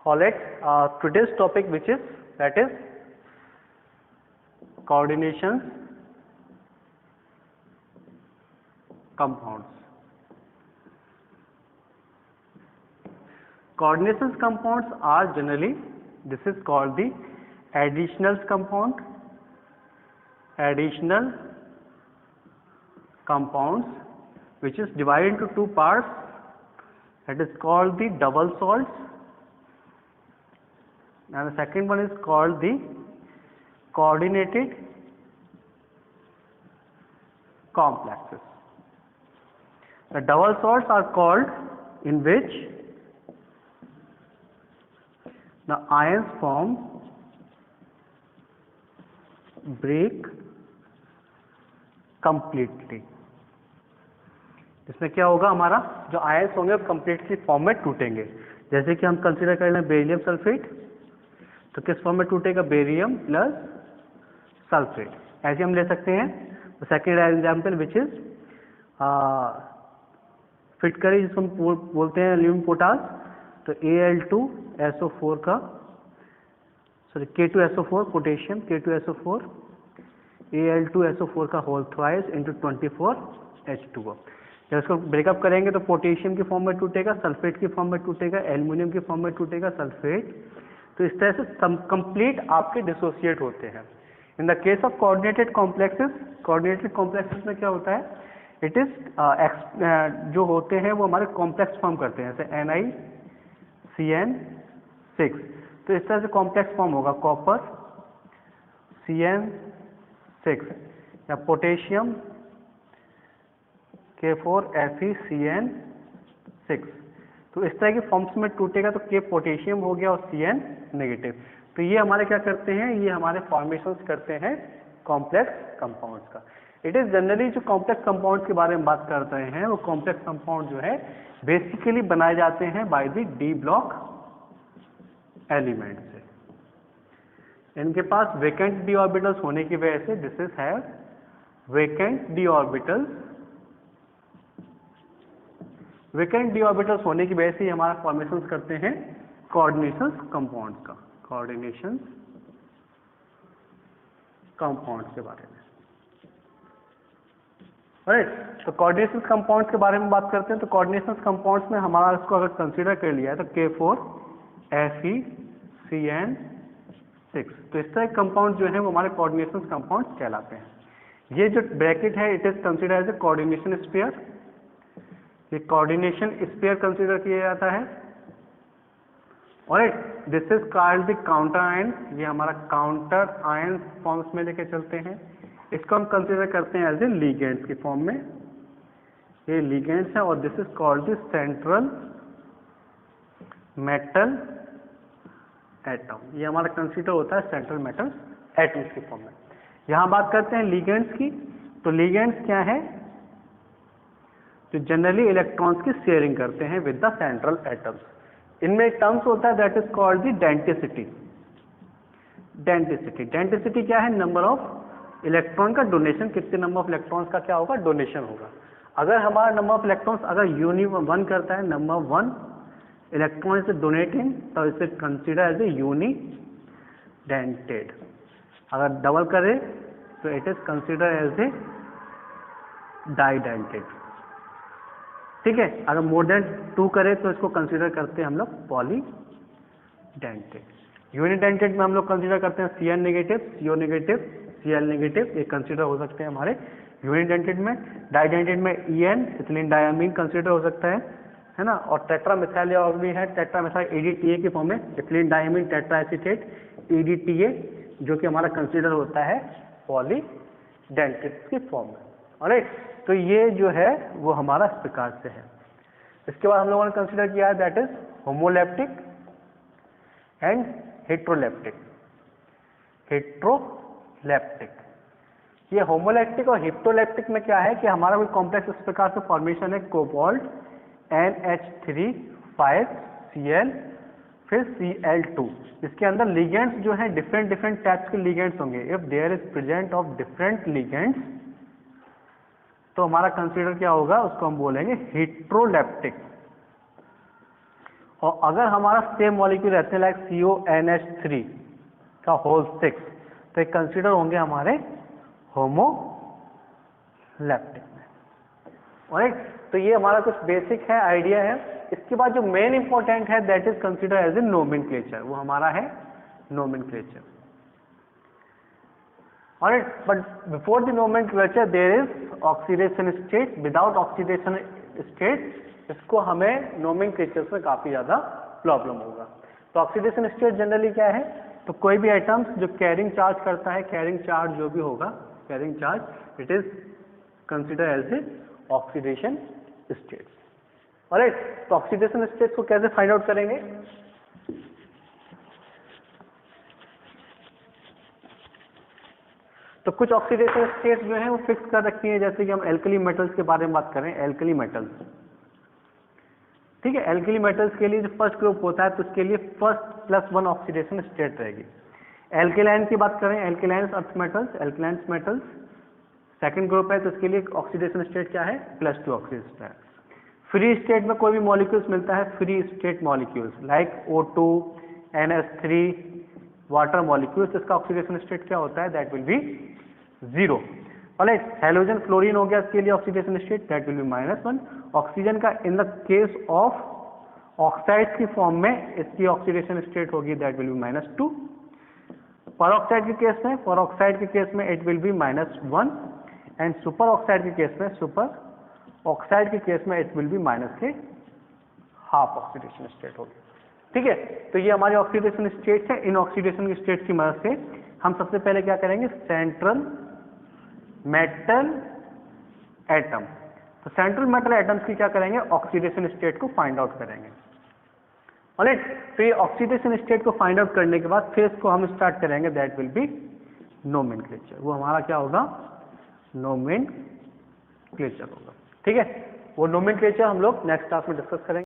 Alright, today's topic which is that is coordination compounds. Coordination compounds are generally, this is called the additional compound, additional compounds, which is divided into two parts, that is called the double salts, and the second one is called the coordinated complexes. The double salts are called in which the ions form break completely. इसमें क्या होगा, हमारा जो ions होंगे वो completely form में टूटेंगे. जैसे कि हम कंसीडर कर लें बेरियम सल्फेट, तो किस फॉर्म में टूटेगा, बेरियम प्लस सल्फेट. ऐसे हम ले सकते हैं. तो second example which is fit करें, जिसको हम बोलते हैं एल्यूमिनियम पोटास, तो Al2SO4 का K2SO4 पोटेशियम, K2SO4 Al2SO4 का होल थ्राइस इंटू 24H2O. जब इसको ब्रेकअप करेंगे तो पोटेशियम की फॉर्म में टूटेगा, सल्फेट की फॉर्म में टूटेगा, एल्युमिनियम की फॉर्म में टूटेगा सल्फेट. तो इस तरह से कंप्लीट आपके डिसोसिएट होते हैं. इन the case of coordinated complexes, coordinated complexes में क्या होता है, इट इज जो होते हैं वो हमारे कॉम्प्लेक्स फॉर्म करते हैं, जैसे NiCN6. तो इस तरह से कॉम्प्लेक्स फॉर्म होगा कॉपर CN6 या पोटेशियम K4FeCN6. तो इस तरह की फॉर्म्स में टूटेगा तो K पोटेशियम हो गया और CN नेगेटिव. तो ये हमारे क्या करते हैं, ये हमारे फॉर्मेशंस करते हैं कॉम्प्लेक्स कंपाउंड्स का. इट इज जनरली जो कॉम्प्लेक्स कंपाउंड्स के बारे में बात कर रहे हैं, वो कॉम्प्लेक्स कंपाउंड जो है बेसिकली बनाए जाते हैं by the D block element से. इनके पास वेकेंट डी ऑर्बिटल्स होने की वजह से this is have vacant D orbitals. Vacant D orbitals होने की वजह से हमारा फॉर्मेशन करते हैं कोऑर्डिनेशन कंपाउंड्स का, कोऑर्डिनेशन कंपाउंड्स के बारे में. राइट, तो कोऑर्डिनेशन कंपाउंड्स के बारे में बात करते हैं. तो कोऑर्डिनेशन कंपाउंड्स में हमारा इसको अगर कंसीडर कर लिया है तो K4FeCN6. तो इस तरह के कंपाउंड जो है वो हमारे कोऑर्डिनेशन कंपाउंड्स कहलाते हैं. ये जो ब्रैकेट है it is consider as a coordination sphere. ये कोऑर्डिनेशन स्फीयर कंसीडर किया जाता है. Alright, this is called the counter ion. ये हमारा काउंटर आयन फॉर्म्स में लेके चलते हैं. इसको हम कंसीडर करते हैं एज ए लिगेंड्स की फॉर्म में. ये लिगेंड्स है और this is called the central metal atom. ये हमारा कंसीडर होता है सेंट्रल मेटल एटम्स की फॉर्म में. यहां बात करते हैं लिगेंड्स की. तो लिगेंड्स क्या है, जो जनरली इलेक्ट्रॉन्स की शेयरिंग करते हैं विद द सेंट्रल एटम्स. इनमें एक टर्म्स होता है that is called the density. Density, density क्या है, नंबर ऑफ इलेक्ट्रॉन का डोनेशन. कितने नंबर ऑफ इलेक्ट्रॉन्स का क्या होगा, डोनेशन होगा. अगर हमारा नंबर ऑफ इलेक्ट्रॉन्स अगर यूनि 1 करता है, नंबर 1 इलेक्ट्रॉन इज डोनेटिंग, तो इसे consider as a unidentate. अगर डबल करे तो it is consider as a didentate. ठीक है, अगर मोर देन 2 करे तो इसको कंसीडर करते हैं हम लोग पॉलीडेंटेड. यूनिडेंटेड में हम लोग कंसीडर करते हैं CN negative, CO negative, Cl negative. ये कंसीडर हो सकते हैं हमारे यूनिडेंटेड में. डाइडेंटेड में EN इथिलीन डायमीन कंसीडर हो सकता है ना. और टेट्रामिथाइल और भी है, टेट्रामिथाइल EDTA की फॉर्म में, इथिलीन डायमीन टेट्राएसीटेट EDTA, जो कि हमारा कंसीडर होता है पॉलीडेंटेड की फॉर्म में. ऑलराइट, तो ये जो है वो हमारा इस प्रकार से है. इसके बाद हम लोगों ने कंसीडर किया है दैट इज होमोलैप्टिक एंड हेट्रोलैप्टिक. हेट्रोलैप्टिक, ये होमोलैप्टिक और हेट्रोलैप्टिक में क्या है कि हमारा कोई कॉम्प्लेक्स इस प्रकार से फॉर्मेशन है कोबाल्ट NH3 5Cl फिर Cl2, इसके अंदर लिगेंड्स जो है डिफरेंट टाइप्स के लिगेंड्स होंगे. If there is present of different ligands तो हमारा कंसीडर क्या होगा, उसको हम बोलेंगे हेट्रोलैप्टिक. और अगर हमारा सेम मॉलिक्यूल रहते हैं लाइक CONH3 का होल 6, तो ये कंसीडर होंगे हमारे होमोलैप्टिक में। राइट, तो ये हमारा कुछ बेसिक है, आइडिया है। इसके बाद जो मेन इंपॉर्टेंट है that is consider as a nomenclature, वो हमारा है nomenclature. Alright, but before the nomenclature there is oxidation state. Without oxidation state इसको हमें nomenclature में काफी ज्यादा प्रॉब्लम होगा। तो ऑक्सीडेशन स्टेट जनरली क्या है, तो कोई भी एटम्स जो कैरिंग चार्ज करता है, कैरिंग चार्ज जो भी होगा, carrying charge, it is consider as a oxidation state. Alright, तो ऑक्सीडेशन स्टेट को कैसे फाइंड आउट करेंगे? तो कुछ ऑक्सीडेशन स्टेट जो है वो फिक्स कर रखी है, जैसे कि हम एल्कली मेटल्स के बारे में बात करें, एल्कली मेटल्स, ठीक है। एल्कली मेटल्स के लिए जो फर्स्ट ग्रुप होता है तो उसके लिए फर्स्ट +1 ऑक्सीडेशन स्टेट रहेगी। एल्केलाइन की बात करें, alkalines earth metals, alkalines metals second group है, तो उसके लिए ऑक्सीडेशन स्टेट क्या है? +2 ऑक्सीडेशन स्टेट। फ्री स्टेट में कोई भी मॉलिक्यूल्स मिलता है, free state molecules like O2, NH3, water molecules, इसका ऑक्सीडेशन स्टेट क्या होता है? That will be 0। Alright, halogen fluorine हो गया, इसके लिए oxidation state that will be -1। Oxygen का in the case of oxides की फॉर्म में इसकी ऑक्सीडेशन स्टेट होगी दैट विल बी -2। परऑक्साइड के केस में, परऑक्साइड के केस में it will be -1 and superoxide के केस में, सुपर ऑक्साइड के केस में it will B -1/2 oxidation state होगी। ठीक है, तो ये हमारी ऑक्सीडेशन स्टेट है। इन ऑक्सीडेशन की स्टेट की मदद से हम सबसे पहले क्या करेंगे? सेंट्रल मेटल एटम, तो सेंट्रल मेटल एटम्स की क्या करेंगे? ऑक्सीडेशन स्टेट को फाइंड आउट करेंगे। ऑलराइट, तो ये ऑक्सीडेशन स्टेट को फाइंड आउट करने के बाद फिर इसको हम स्टार्ट करेंगे, दैट विल बी नोमेनक्लेचर। वो हमारा क्या होगा? नोमेनक्लेचर होगा। ठीक है, वो नोमेनक्लेचर हम लोग नेक्स्ट क्लास में डिस्कस करेंगे।